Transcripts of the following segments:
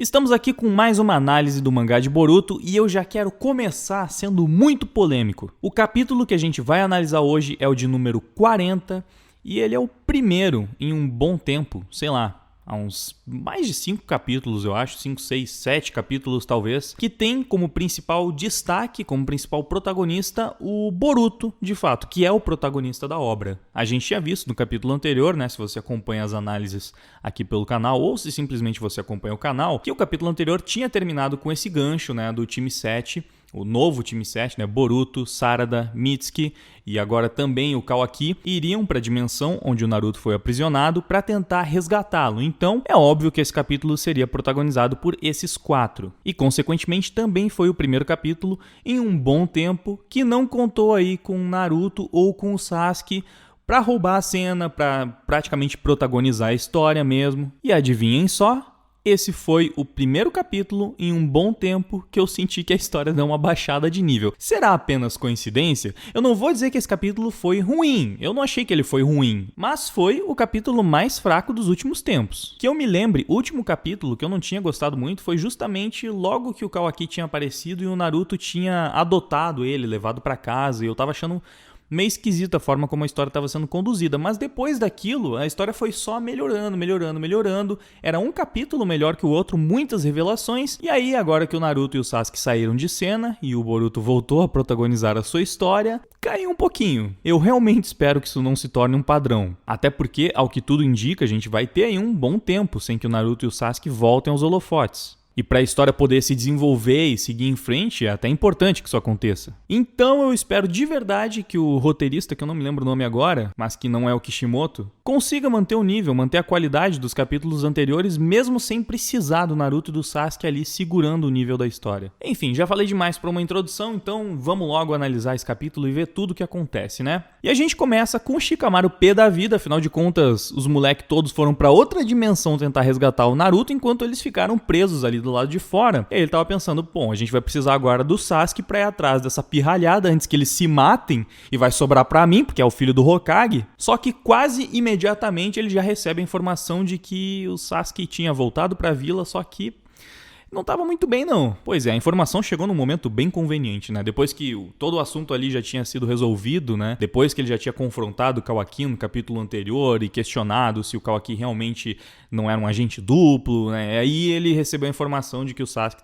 Estamos aqui com mais uma análise do mangá de Boruto e eu já quero começar sendo muito polêmico. O capítulo que a gente vai analisar hoje é o de número 40 e ele é o primeiro em um bom tempo, sei lá, há uns mais de 5 capítulos, eu acho, 5, 6, 7 capítulos talvez, que tem como principal destaque, como principal protagonista, o Boruto, de fato, que é o protagonista da obra. A gente tinha visto no capítulo anterior, né, se você acompanha as análises aqui pelo canal, ou se simplesmente você acompanha o canal, que o capítulo anterior tinha terminado com esse gancho, né, do time 7, o novo time 7, né, Boruto, Sarada, Mitsuki e agora também o Kawaki, iriam para a dimensão onde o Naruto foi aprisionado para tentar resgatá-lo. Então, é óbvio que esse capítulo seria protagonizado por esses 4. E, consequentemente, também foi o primeiro capítulo em um bom tempo que não contou aí com o Naruto ou com o Sasuke para roubar a cena, para praticamente protagonizar a história mesmo. E adivinhem só? Esse foi o primeiro capítulo em um bom tempo que eu senti que a história deu uma baixada de nível. Será apenas coincidência? Eu não vou dizer que esse capítulo foi ruim, eu não achei que ele foi ruim, mas foi o capítulo mais fraco dos últimos tempos. Que eu me lembre, o último capítulo que eu não tinha gostado muito foi justamente logo que o Kawaki tinha aparecido e o Naruto tinha adotado ele, levado pra casa, e eu tava achando meio esquisita a forma como a história estava sendo conduzida, mas depois daquilo, a história foi só melhorando. Era um capítulo melhor que o outro, muitas revelações, e aí agora que o Naruto e o Sasuke saíram de cena e o Boruto voltou a protagonizar a sua história, caiu um pouquinho. Eu realmente espero que isso não se torne um padrão, até porque, ao que tudo indica, a gente vai ter aí um bom tempo sem que o Naruto e o Sasuke voltem aos holofotes. E para a história poder se desenvolver e seguir em frente, é até importante que isso aconteça. Então eu espero de verdade que o roteirista, que eu não me lembro o nome agora, mas que não é o Kishimoto, consiga manter o nível, manter a qualidade dos capítulos anteriores, mesmo sem precisar do Naruto e do Sasuke ali segurando o nível da história. Enfim, já falei demais para uma introdução, então vamos logo analisar esse capítulo e ver tudo o que acontece, né? E a gente começa com o Shikamaru pé da vida, afinal de contas, os moleques todos foram para outra dimensão tentar resgatar o Naruto, enquanto eles ficaram presos ali do lado de fora. E aí ele tava pensando, bom, a gente vai precisar agora do Sasuke pra ir atrás dessa pirralhada antes que eles se matem e vai sobrar pra mim, porque é o filho do Hokage. Só que quase imediatamente ele já recebe a informação de que o Sasuke tinha voltado pra vila, só que não estava muito bem, não. Pois é, a informação chegou num momento bem conveniente, né? Depois que todo o assunto ali já tinha sido resolvido, né? Depois que ele já tinha confrontado o Kawaki no capítulo anterior e questionado se o Kawaki realmente não era um agente duplo, né? Aí ele recebeu a informação de que o Sasuke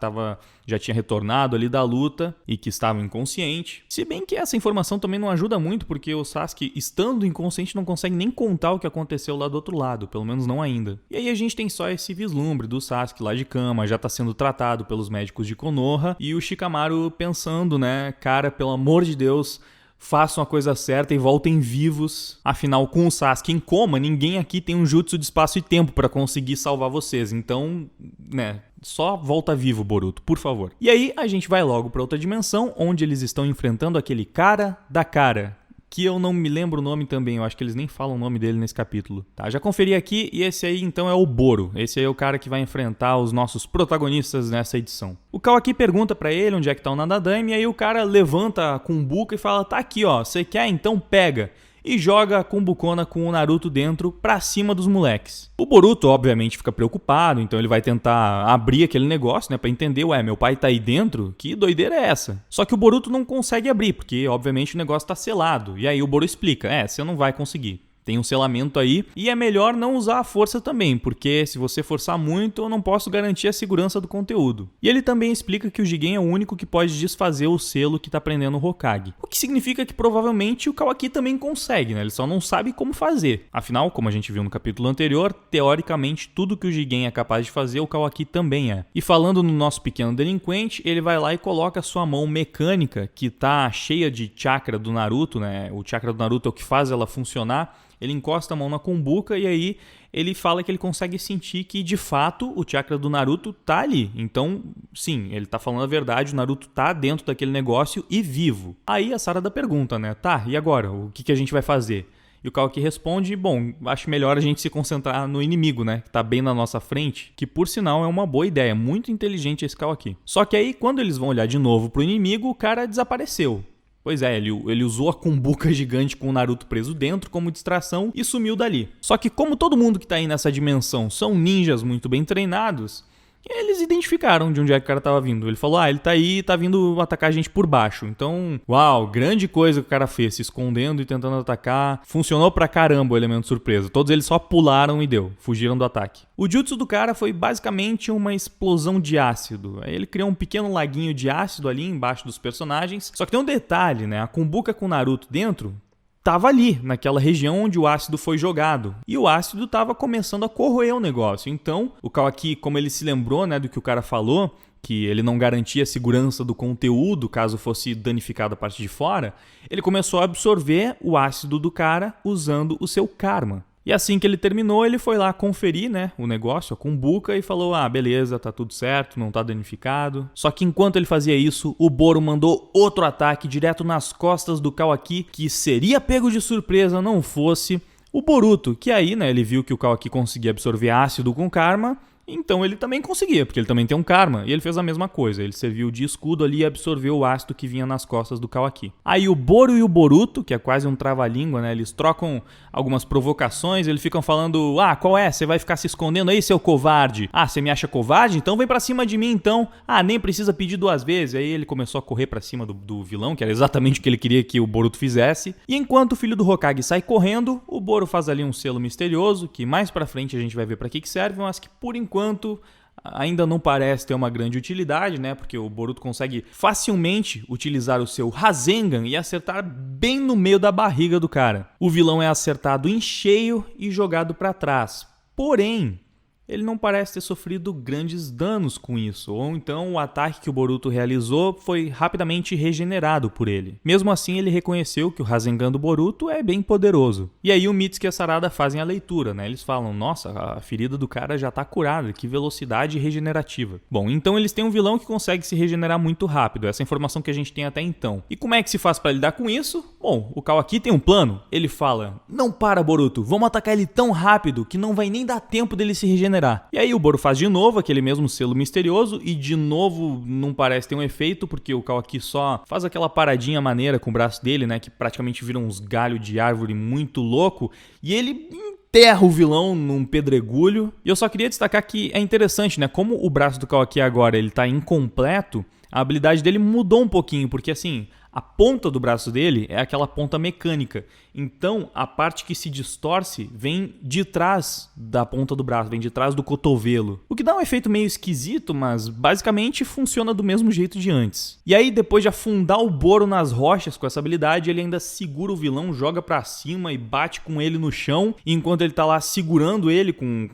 já tinha retornado ali da luta e que estava inconsciente. Se bem que essa informação também não ajuda muito, porque o Sasuke, estando inconsciente, não consegue nem contar o que aconteceu lá do outro lado, pelo menos não ainda. E aí a gente tem só esse vislumbre do Sasuke lá de cama, já tá sendo tratado pelos médicos de Konoha, e o Shikamaru pensando, né, cara, pelo amor de Deus, façam a coisa certa e voltem vivos. Afinal, com o Sasuke em coma, ninguém aqui tem um jutsu de espaço e tempo pra conseguir salvar vocês. Então, né, só volta vivo, Boruto, por favor. E aí, a gente vai logo pra outra dimensão, onde eles estão enfrentando aquele cara da cara, que eu não me lembro o nome também, eu acho que eles nem falam o nome dele nesse capítulo. Tá, já conferi aqui, e esse aí então é o Boro. Esse aí é o cara que vai enfrentar os nossos protagonistas nessa edição. O Kawaki pergunta pra ele onde é que tá o Nadadame, e aí o cara levanta a Kumbuka e fala, tá aqui ó, você quer? Então pega. E joga a Kumbukona com o Naruto dentro pra cima dos moleques. O Boruto, obviamente, fica preocupado, então ele vai tentar abrir aquele negócio, né, pra entender, ué, meu pai tá aí dentro? Que doideira é essa? Só que o Boruto não consegue abrir, porque, obviamente, o negócio tá selado. E aí o Boruto explica, você não vai conseguir. Tem um selamento aí, e é melhor não usar a força também, porque se você forçar muito, eu não posso garantir a segurança do conteúdo. E ele também explica que o Jigen é o único que pode desfazer o selo que tá prendendo o Hokage. O que significa que provavelmente o Kawaki também consegue, né? Ele só não sabe como fazer. Afinal, como a gente viu no capítulo anterior, teoricamente tudo que o Jigen é capaz de fazer, o Kawaki também é. E falando no nosso pequeno delinquente, ele vai lá e coloca a sua mão mecânica, que tá cheia de chakra do Naruto, né? O chakra do Naruto é o que faz ela funcionar. Ele encosta a mão na Kumbuka e aí ele fala que ele consegue sentir que, de fato, o chakra do Naruto tá ali. Então, sim, ele tá falando a verdade, o Naruto tá dentro daquele negócio e vivo. Aí a Sarada pergunta, né? Tá, e agora? O que a gente vai fazer? E o Kawaki responde, bom, acho melhor a gente se concentrar no inimigo, né? Que tá bem na nossa frente, que por sinal é uma boa ideia, muito inteligente esse Kawaki. Só que aí, quando eles vão olhar de novo pro inimigo, o cara desapareceu. Pois é, ele usou a Kumbuka gigante com o Naruto preso dentro como distração e sumiu dali. Só que como todo mundo que tá aí nessa dimensão são ninjas muito bem treinados, E eles identificaram de onde é que o cara tava vindo. Ele falou, ele tá aí e tá vindo atacar a gente por baixo. Então, uau, grande coisa que o cara fez, se escondendo e tentando atacar. Funcionou pra caramba o elemento surpresa. Todos eles só pularam e deu, fugiram do ataque. O jutsu do cara foi basicamente uma explosão de ácido. Ele criou um pequeno laguinho de ácido ali embaixo dos personagens. Só que tem um detalhe, né? A Kumbuka com o Naruto dentro tava ali, naquela região onde o ácido foi jogado. E o ácido tava começando a corroer o negócio. Então, o Kawaki, como ele se lembrou, né, do que o cara falou, que ele não garantia a segurança do conteúdo caso fosse danificado a parte de fora, ele começou a absorver o ácido do cara usando o seu karma. E assim que ele terminou, ele foi lá conferir, né, o negócio, a Kumbuka, e falou, beleza, tá tudo certo, não tá danificado. Só que enquanto ele fazia isso, o Boro mandou outro ataque direto nas costas do Kawaki, que seria pego de surpresa não fosse o Boruto, que aí, né, ele viu que o Kawaki conseguia absorver ácido com karma, então ele também conseguia, porque ele também tem um karma, e ele fez a mesma coisa, ele serviu de escudo ali e absorveu o ácido que vinha nas costas do Kawaki. Aí o Boro e o Boruto, que é quase um trava-língua, né, eles trocam algumas provocações, eles ficam falando, qual é? Você vai ficar se escondendo aí, seu covarde? Você me acha covarde? Então vem pra cima de mim, então. Nem precisa pedir 2 vezes. Aí ele começou a correr pra cima do vilão, que era exatamente o que ele queria que o Boruto fizesse. E enquanto o filho do Hokage sai correndo, o Boro faz ali um selo misterioso, que mais pra frente a gente vai ver pra que serve, mas que por enquanto ainda não parece ter uma grande utilidade, né? Porque o Boruto consegue facilmente utilizar o seu Rasengan e acertar bem no meio da barriga do cara. O vilão é acertado em cheio e jogado para trás. Porém, ele não parece ter sofrido grandes danos com isso, ou então o ataque que o Boruto realizou foi rapidamente regenerado por ele. Mesmo assim, ele reconheceu que o Rasengan do Boruto é bem poderoso. E aí o Mitsuki e a Sarada fazem a leitura, né? Eles falam, nossa, a ferida do cara já tá curada, que velocidade regenerativa. Bom, então eles têm um vilão que consegue se regenerar muito rápido, essa é a informação que a gente tem até então. E como é que se faz para lidar com isso? Bom, o Kawaki tem um plano, ele fala, não para Boruto, vamos atacar ele tão rápido que não vai nem dar tempo dele se regenerar. E aí o Boro faz de novo aquele mesmo selo misterioso e de novo não parece ter um efeito, porque o Kawaki só faz aquela paradinha maneira com o braço dele, né, que praticamente vira uns galhos de árvore muito louco, e ele enterra o vilão num pedregulho. E eu só queria destacar que é interessante, né, como o braço do Kawaki agora ele tá incompleto, a habilidade dele mudou um pouquinho, porque assim, a ponta do braço dele é aquela ponta mecânica. Então, a parte que se distorce vem de trás da ponta do braço, vem de trás do cotovelo. O que dá um efeito meio esquisito, mas basicamente funciona do mesmo jeito de antes. E aí, depois de afundar o Boro nas rochas com essa habilidade, ele ainda segura o vilão, joga pra cima e bate com ele no chão. E enquanto ele tá lá segurando ele com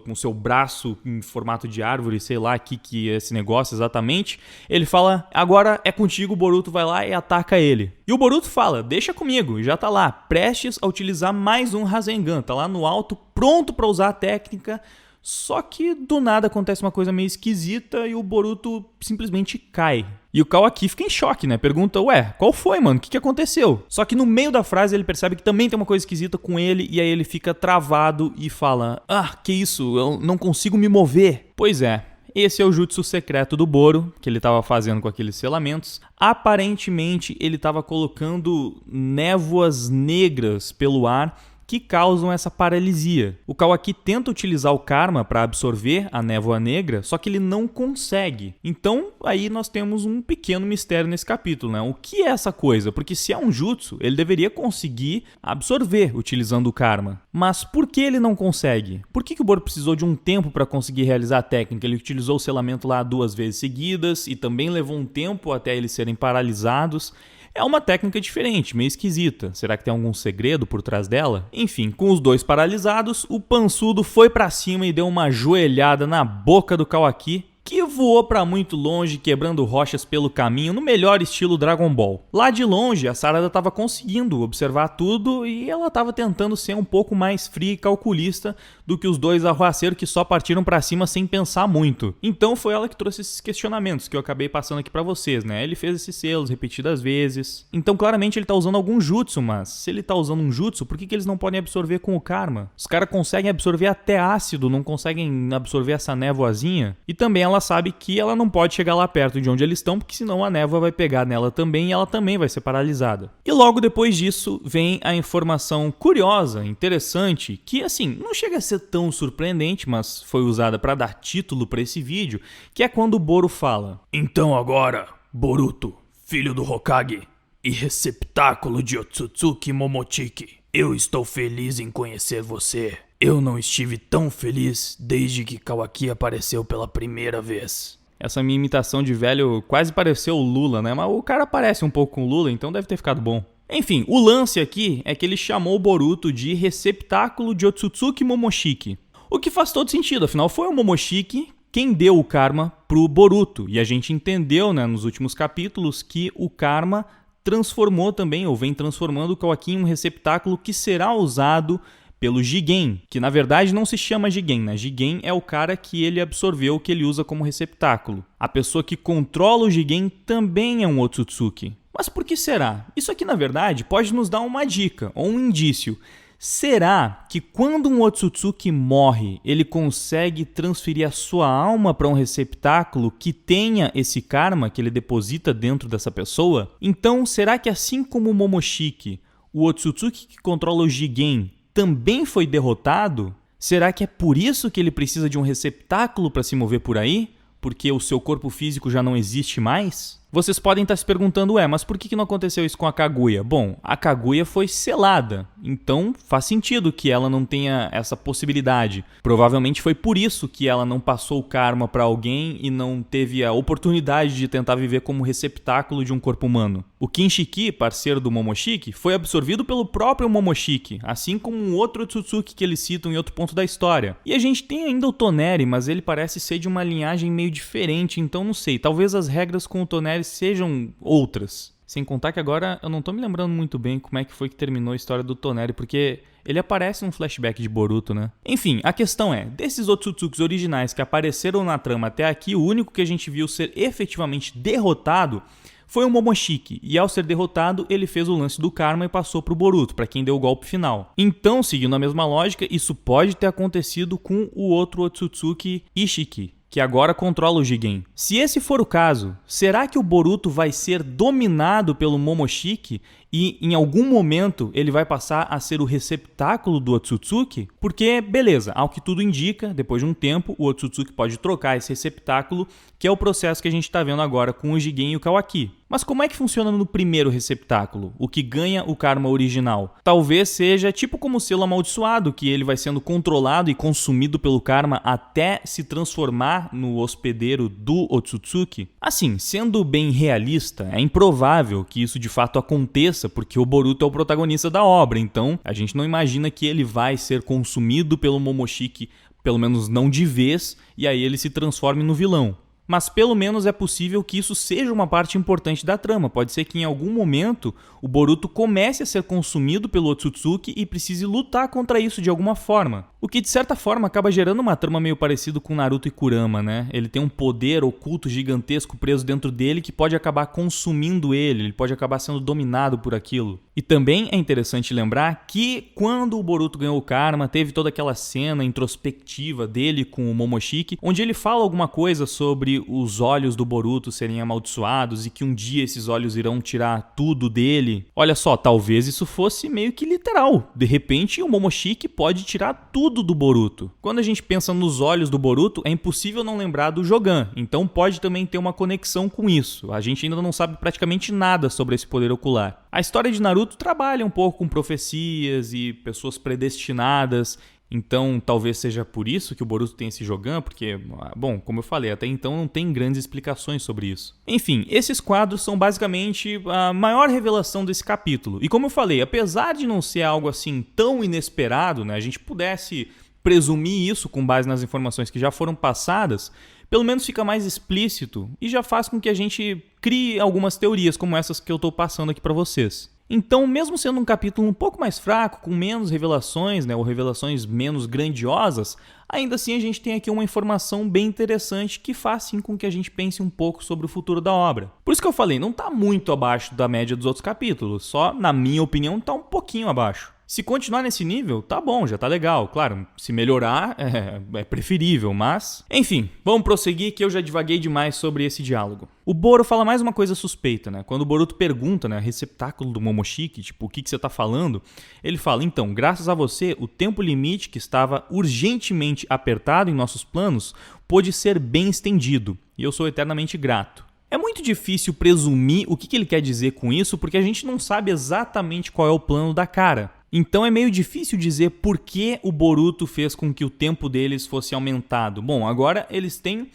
o seu braço em formato de árvore, sei lá que é esse negócio exatamente, ele fala, agora é contigo, o Boruto vai lá e ataca ele. E o Boruto fala, deixa comigo, já tá lá, prestes a utilizar mais um Rasengan, tá lá no alto, pronto pra usar a técnica, só que do nada acontece uma coisa meio esquisita e o Boruto simplesmente cai. E o Kawaki fica em choque, né? Pergunta, qual foi, mano? O que aconteceu? Só que no meio da frase ele percebe que também tem uma coisa esquisita com ele e aí ele fica travado e fala, que isso, eu não consigo me mover. Pois é. Esse é o jutsu secreto do Boro, que ele estava fazendo com aqueles selamentos. Aparentemente, ele estava colocando névoas negras pelo ar que causam essa paralisia. O Kawaki tenta utilizar o karma para absorver a névoa negra, só que ele não consegue. Então, aí nós temos um pequeno mistério nesse capítulo, né? O que é essa coisa? Porque se é um jutsu, ele deveria conseguir absorver utilizando o karma. Mas por que ele não consegue? Por que o Boro precisou de um tempo para conseguir realizar a técnica? Ele utilizou o selamento lá 2 vezes seguidas e também levou um tempo até eles serem paralisados. É uma técnica diferente, meio esquisita. Será que tem algum segredo por trás dela? Enfim, com os dois paralisados, o pançudo foi pra cima e deu uma joelhada na boca do Kawaki, que voou pra muito longe, quebrando rochas pelo caminho, no melhor estilo Dragon Ball. Lá de longe, a Sarada estava conseguindo observar tudo e ela estava tentando ser um pouco mais fria e calculista do que os dois arruaceiros que só partiram pra cima sem pensar muito. Então foi ela que trouxe esses questionamentos que eu acabei passando aqui pra vocês, né? Ele fez esses selos repetidas vezes. Então claramente ele tá usando algum jutsu, mas se ele tá usando um jutsu, por que eles não podem absorver com o karma? Os caras conseguem absorver até ácido, não conseguem absorver essa névoazinha? E também ela sabe sabe que ela não pode chegar lá perto de onde eles estão, porque senão a névoa vai pegar nela também e ela também vai ser paralisada. E logo depois disso vem a informação curiosa, interessante, que assim, não chega a ser tão surpreendente, mas foi usada para dar título para esse vídeo, que é quando o Boro fala: "Então agora, Boruto, filho do Hokage e receptáculo de Otsutsuki Momoshiki, eu estou feliz em conhecer você. Eu não estive tão feliz desde que Kawaki apareceu pela primeira vez." Essa minha imitação de velho quase pareceu o Lula, né? Mas o cara parece um pouco com o Lula, então deve ter ficado bom. Enfim, o lance aqui é que ele chamou o Boruto de receptáculo de Otsutsuki Momoshiki. O que faz todo sentido, afinal foi o Momoshiki quem deu o karma pro Boruto. E a gente entendeu, né, nos últimos capítulos que o karma transformou também, ou vem transformando o Kawaki em um receptáculo que será usado pelo Jigen, que na verdade não se chama Jigen, né? Jigen é o cara que ele absorveu, que ele usa como receptáculo. A pessoa que controla o Jigen também é um Otsutsuki. Mas por que será? Isso aqui na verdade pode nos dar uma dica, ou um indício. Será que quando um Otsutsuki morre, ele consegue transferir a sua alma para um receptáculo que tenha esse karma que ele deposita dentro dessa pessoa? Então, será que assim como o Momoshiki, o Otsutsuki que controla o Jigen também foi derrotado? Será que é por isso que ele precisa de um receptáculo para se mover por aí? Porque o seu corpo físico já não existe mais? Vocês podem estar se perguntando, mas por que não aconteceu isso com a Kaguya? Bom, a Kaguya foi selada, então faz sentido que ela não tenha essa possibilidade. Provavelmente foi por isso que ela não passou o karma para alguém e não teve a oportunidade de tentar viver como receptáculo de um corpo humano. O Kinshiki, parceiro do Momoshiki, foi absorvido pelo próprio Momoshiki, assim como um outro Otsutsuki que eles citam em outro ponto da história. E a gente tem ainda o Toneri, mas ele parece ser de uma linhagem meio diferente, então não sei, talvez as regras com o Toneri sejam outras. Sem contar que agora eu não tô me lembrando muito bem como é que foi que terminou a história do Toneri, porque ele aparece num flashback de Boruto, né? Enfim, a questão é, desses Otsutsukis originais que apareceram na trama até aqui, o único que a gente viu ser efetivamente derrotado foi o Momoshiki, e ao ser derrotado, ele fez o lance do karma e passou pro Boruto, para quem deu o golpe final. Então, seguindo a mesma lógica, isso pode ter acontecido com o outro Otsutsuki, Ishiki, que agora controla o Jigen. Se esse for o caso, será que o Boruto vai ser dominado pelo Momoshiki e em algum momento ele vai passar a ser o receptáculo do Otsutsuki? Porque, beleza, ao que tudo indica, depois de um tempo, o Otsutsuki pode trocar esse receptáculo, que é o processo que a gente está vendo agora com o Jigen e o Kawaki. Mas como é que funciona no primeiro receptáculo, o que ganha o karma original? Talvez seja tipo como o selo amaldiçoado, que ele vai sendo controlado e consumido pelo karma até se transformar no hospedeiro do Otsutsuki. Assim, sendo bem realista, é improvável que isso de fato aconteça, porque o Boruto é o protagonista da obra, então a gente não imagina que ele vai ser consumido pelo Momoshiki, pelo menos não de vez, e aí ele se transforme no vilão. Mas pelo menos é possível que isso seja uma parte importante da trama. Pode ser que em algum momento o Boruto comece a ser consumido pelo Otsutsuki e precise lutar contra isso de alguma forma. O que de certa forma acaba gerando uma trama meio parecida com Naruto e Kurama, né? Ele tem um poder oculto gigantesco preso dentro dele que pode acabar consumindo ele pode acabar sendo dominado por aquilo. E também é interessante lembrar que quando o Boruto ganhou o karma, teve toda aquela cena introspectiva dele com o Momoshiki, onde ele fala alguma coisa sobre os olhos do Boruto serem amaldiçoados e que um dia esses olhos irão tirar tudo dele. Olha só, talvez isso fosse meio que literal. De repente, o Momoshiki pode tirar tudo do Boruto. Quando a gente pensa nos olhos do Boruto, é impossível não lembrar do Jogan, então pode também ter uma conexão com isso. A gente ainda não sabe praticamente nada sobre esse poder ocular. A história de Naruto trabalha um pouco com profecias e pessoas predestinadas, então talvez seja por isso que o Boruto tem esse Jogan, porque, bom, como eu falei, até então não tem grandes explicações sobre isso. Enfim, esses quadros são basicamente a maior revelação desse capítulo. E como eu falei, apesar de não ser algo assim tão inesperado, né, a gente pudesse presumir isso com base nas informações que já foram passadas, pelo menos fica mais explícito e já faz com que a gente crie algumas teorias como essas que eu estou passando aqui para vocês. Então, mesmo sendo um capítulo um pouco mais fraco, com menos revelações, né, ou revelações menos grandiosas, ainda assim a gente tem aqui uma informação bem interessante que faz sim com que a gente pense um pouco sobre o futuro da obra. Por isso que eu falei, não está muito abaixo da média dos outros capítulos, só, na minha opinião, está um pouquinho abaixo. Se continuar nesse nível, tá bom, já tá legal. Claro, se melhorar é preferível, mas... Enfim, vamos prosseguir que eu já divaguei demais sobre esse diálogo. O Boro fala mais uma coisa suspeita, né? Quando o Boruto pergunta, né, receptáculo do Momoshiki, tipo, o que você tá falando? Ele fala, então, graças a você, o tempo limite que estava urgentemente apertado em nossos planos pôde ser bem estendido, e eu sou eternamente grato. É muito difícil presumir o que ele quer dizer com isso, porque a gente não sabe exatamente qual é o plano da cara. Então é meio difícil dizer por que o Boruto fez com que o tempo deles fosse aumentado. Bom, agora eles têm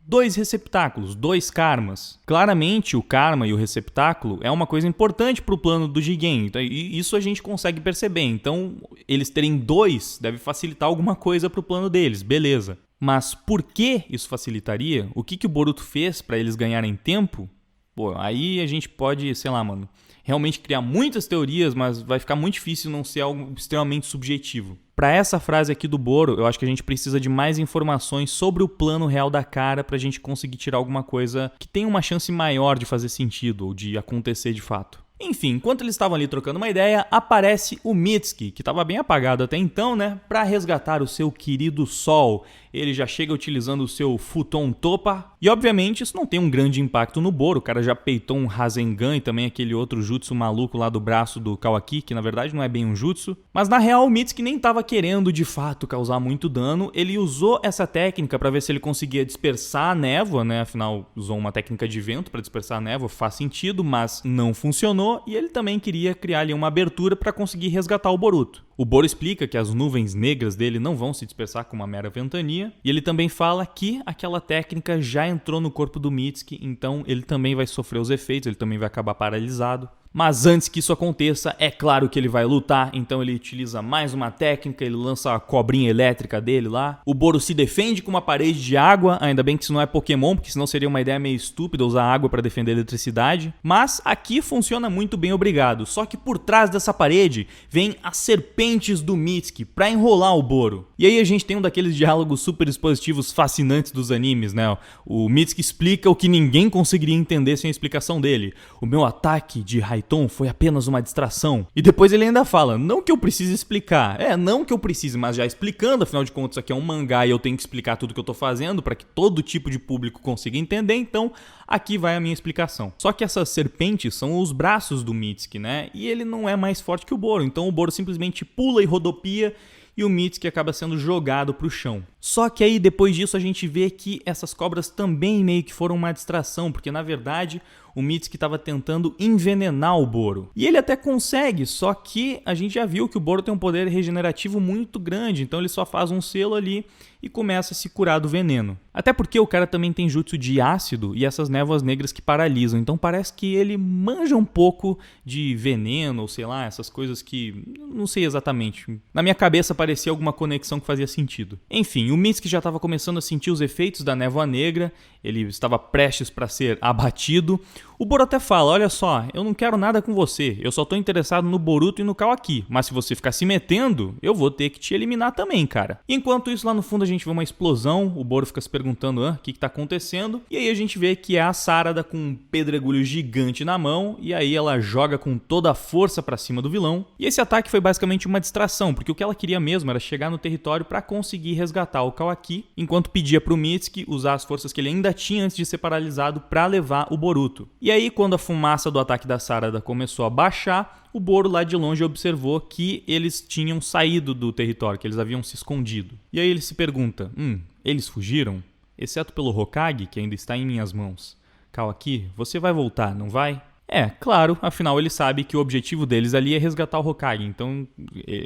2 receptáculos, 2 karmas. Claramente o karma e o receptáculo é uma coisa importante para o plano do Jigen, e isso a gente consegue perceber. Então eles terem 2 deve facilitar alguma coisa para o plano deles, beleza. Mas por que isso facilitaria? O que o Boruto fez para eles ganharem tempo? Pô, aí a gente pode, sei lá, mano, realmente criar muitas teorias, mas vai ficar muito difícil não ser algo extremamente subjetivo. Para essa frase aqui do Boro, eu acho que a gente precisa de mais informações sobre o plano real da cara para a gente conseguir tirar alguma coisa que tenha uma chance maior de fazer sentido ou de acontecer de fato. Enfim, enquanto eles estavam ali trocando uma ideia, aparece o Mitsuki, que estava bem apagado até então, né, para resgatar o seu querido Sol. Ele já chega utilizando o seu Futon Topa, e obviamente isso não tem um grande impacto no Boro, o cara já peitou um Rasengan e também aquele outro jutsu maluco lá do braço do Kawaki, que na verdade não é bem um jutsu. Mas na real o Mitsuki nem estava querendo de fato causar muito dano, ele usou essa técnica para ver se ele conseguia dispersar a névoa, né, afinal usou uma técnica de vento para dispersar a névoa, faz sentido, mas não funcionou. E ele também queria criar ali uma abertura para conseguir resgatar o Boruto. O Boro explica que as nuvens negras dele não vão se dispersar com uma mera ventania, e ele também fala que aquela técnica já entrou no corpo do Mitsuki, então ele também vai sofrer os efeitos, ele também vai acabar paralisado. Mas antes que isso aconteça, é claro que ele vai lutar, então ele utiliza mais uma técnica, ele lança a cobrinha elétrica dele lá. O Boro se defende com uma parede de água, ainda bem que isso não é Pokémon, porque senão seria uma ideia meio estúpida usar água para defender a eletricidade. Mas aqui funciona muito bem, obrigado. Só que por trás dessa parede vem as serpentes do Mitsuki para enrolar o Boro. E aí a gente tem um daqueles diálogos super expositivos fascinantes dos animes, né? O Mitsuki explica o que ninguém conseguiria entender sem a explicação dele. O meu ataque de Raiton foi apenas uma distração. E depois ele ainda fala, não que eu precise explicar. Não que eu precise, mas já explicando, afinal de contas isso aqui é um mangá e eu tenho que explicar tudo que eu tô fazendo para que todo tipo de público consiga entender, então aqui vai a minha explicação. Só que essas serpentes são os braços do Mitsuki, né? E ele não é mais forte que o Boro, então o Boro simplesmente pula e rodopia e o Mitsuki acaba sendo jogado pro chão. Só que aí depois disso a gente vê que essas cobras também meio que foram uma distração, porque na verdade o Mitsuki estava tentando envenenar o Boro. E ele até consegue, só que a gente já viu que o Boro tem um poder regenerativo muito grande, então ele só faz um selo ali e começa a se curar do veneno. Até porque o cara também tem jutsu de ácido e essas névoas negras que paralisam, então parece que ele manja um pouco de veneno, ou sei lá, essas coisas que não sei exatamente. Na minha cabeça parecia alguma conexão que fazia sentido. Enfim, o Mitsuki já estava começando a sentir os efeitos da névoa negra, ele estava prestes para ser abatido. O Boro até fala, olha só, eu não quero nada com você, eu só tô interessado no Boruto e no Kawaki, mas se você ficar se metendo, eu vou ter que te eliminar também, cara. E enquanto isso, lá no fundo a gente vê uma explosão, o Boro fica se perguntando o que tá acontecendo, e aí a gente vê que é a Sarada com um pedregulho gigante na mão, e aí ela joga com toda a força pra cima do vilão, e esse ataque foi basicamente uma distração, porque o que ela queria mesmo era chegar no território pra conseguir resgatar o Kawaki, enquanto pedia pro Mitsuki usar as forças que ele ainda tinha antes de ser paralisado pra levar o Boruto. E aí, quando a fumaça do ataque da Sarada começou a baixar, o Boro lá de longe observou que eles tinham saído do território, que eles haviam se escondido. E aí ele se pergunta, eles fugiram? Exceto pelo Hokage, que ainda está em minhas mãos. Kawaki, você vai voltar, não vai? Claro, afinal ele sabe que o objetivo deles ali é resgatar o Hokage, então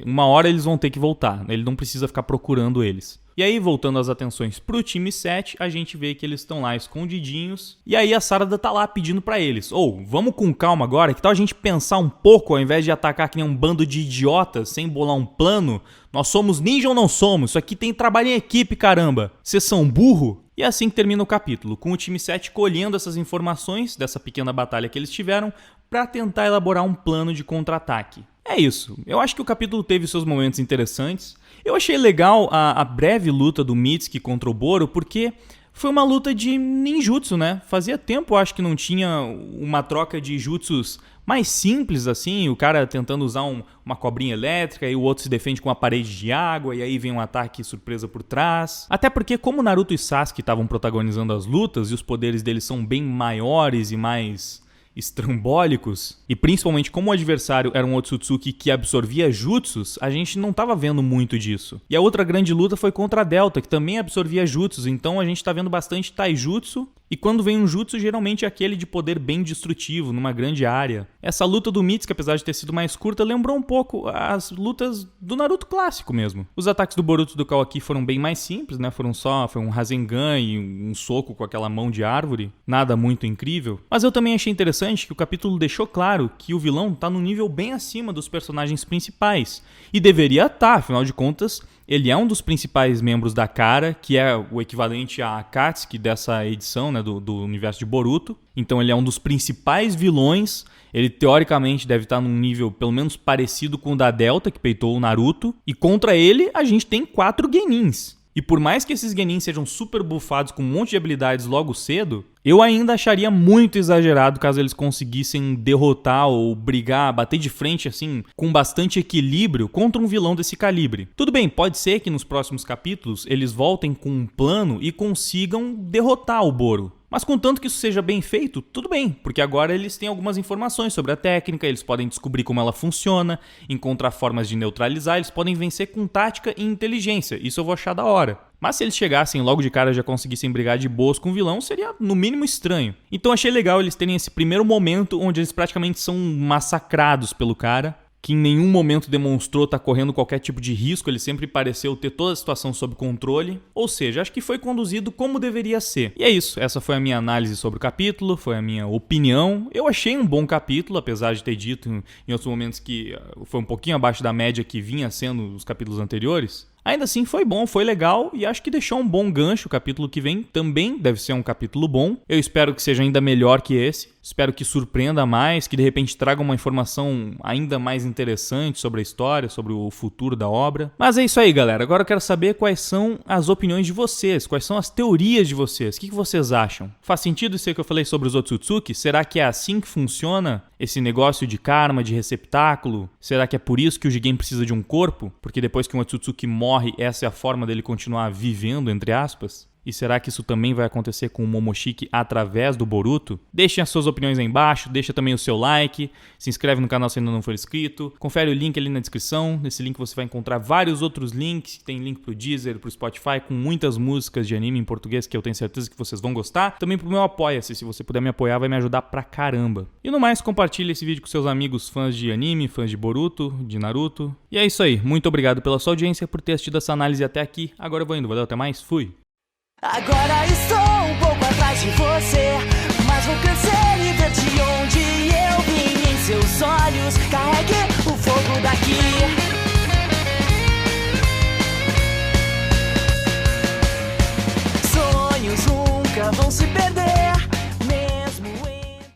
uma hora eles vão ter que voltar, ele não precisa ficar procurando eles. E aí, voltando as atenções pro time 7, a gente vê que eles estão lá escondidinhos. E aí a Sarada tá lá pedindo pra eles, vamos com calma agora, que tal a gente pensar um pouco, ao invés de atacar que nem um bando de idiotas, sem bolar um plano? Nós somos ninja ou não somos? Isso aqui tem trabalho em equipe, caramba! Vocês são burro? E é assim que termina o capítulo, com o time 7 colhendo essas informações dessa pequena batalha que eles tiveram para tentar elaborar um plano de contra-ataque. É isso, eu acho que o capítulo teve seus momentos interessantes. Eu achei legal a breve luta do Mitsuki contra o Boro, porque foi uma luta de ninjutsu, né? Fazia tempo, eu acho que não tinha uma troca de jutsus mais simples assim, o cara tentando usar uma cobrinha elétrica e o outro se defende com uma parede de água e aí vem um ataque surpresa por trás. Até porque como Naruto e Sasuke estavam protagonizando as lutas e os poderes deles são bem maiores e mais estrambólicos, e principalmente como o adversário era um Otsutsuki que absorvia jutsus, a gente não estava vendo muito disso. E a outra grande luta foi contra a Delta, que também absorvia jutsus, então a gente está vendo bastante taijutsu, e quando vem um jutsu, geralmente é aquele de poder bem destrutivo, numa grande área. Essa luta do Mitsuki, apesar de ter sido mais curta, lembrou um pouco as lutas do Naruto clássico mesmo. Os ataques do Boruto e do Kawaki foram bem mais simples, né? Foi um Rasengan e um soco com aquela mão de árvore. Nada muito incrível. Mas eu também achei interessante que o capítulo deixou claro que o vilão tá num nível bem acima dos personagens principais. E deveria estar, afinal de contas, ele é um dos principais membros da Kara, que é o equivalente a Akatsuki dessa edição, né, do universo de Boruto. Então ele é um dos principais vilões. Ele teoricamente deve estar num nível pelo menos parecido com o da Delta, que peitou o Naruto. E contra ele a gente tem 4 Genins. E por mais que esses Genins sejam super buffados com um monte de habilidades logo cedo, eu ainda acharia muito exagerado caso eles conseguissem derrotar ou brigar, bater de frente assim, com bastante equilíbrio contra um vilão desse calibre. Tudo bem, pode ser que nos próximos capítulos eles voltem com um plano e consigam derrotar o Boro. Mas contanto que isso seja bem feito, tudo bem, porque agora eles têm algumas informações sobre a técnica, eles podem descobrir como ela funciona, encontrar formas de neutralizar, eles podem vencer com tática e inteligência, isso eu vou achar da hora. Mas se eles chegassem logo de cara e já conseguissem brigar de boas com o vilão, seria no mínimo estranho. Então achei legal eles terem esse primeiro momento onde eles praticamente são massacrados pelo cara, que em nenhum momento demonstrou estar correndo qualquer tipo de risco, ele sempre pareceu ter toda a situação sob controle, ou seja, acho que foi conduzido como deveria ser. E é isso, essa foi a minha análise sobre o capítulo, foi a minha opinião. Eu achei um bom capítulo, apesar de ter dito em outros momentos que foi um pouquinho abaixo da média que vinha sendo os capítulos anteriores. Ainda assim foi bom, foi legal e acho que deixou um bom gancho. O capítulo que vem também deve ser um capítulo bom. Eu espero que seja ainda melhor que esse. Espero que surpreenda mais, que de repente traga uma informação ainda mais interessante sobre a história, sobre o futuro da obra. Mas é isso aí, galera. Agora eu quero saber quais são as opiniões de vocês, quais são as teorias de vocês. O que vocês acham? Faz sentido isso aí que eu falei sobre os Otsutsuki? Será que é assim que funciona esse negócio de karma, de receptáculo? Será que é por isso que o Jigen precisa de um corpo? Porque depois que um Otsutsuki morre, essa é a forma dele continuar vivendo, entre aspas? E será que isso também vai acontecer com o Momoshiki através do Boruto? Deixem as suas opiniões aí embaixo, deixa também o seu like, se inscreve no canal se ainda não for inscrito, confere o link ali na descrição, nesse link você vai encontrar vários outros links, tem link pro Deezer, pro Spotify, com muitas músicas de anime em português que eu tenho certeza que vocês vão gostar. Também pro meu Apoia-se, se você puder me apoiar vai me ajudar pra caramba. E no mais, compartilhe esse vídeo com seus amigos fãs de anime, fãs de Boruto, de Naruto. E é isso aí, muito obrigado pela sua audiência, por ter assistido essa análise até aqui. Agora eu vou indo, valeu, até mais, fui! Agora estou um pouco atrás de você.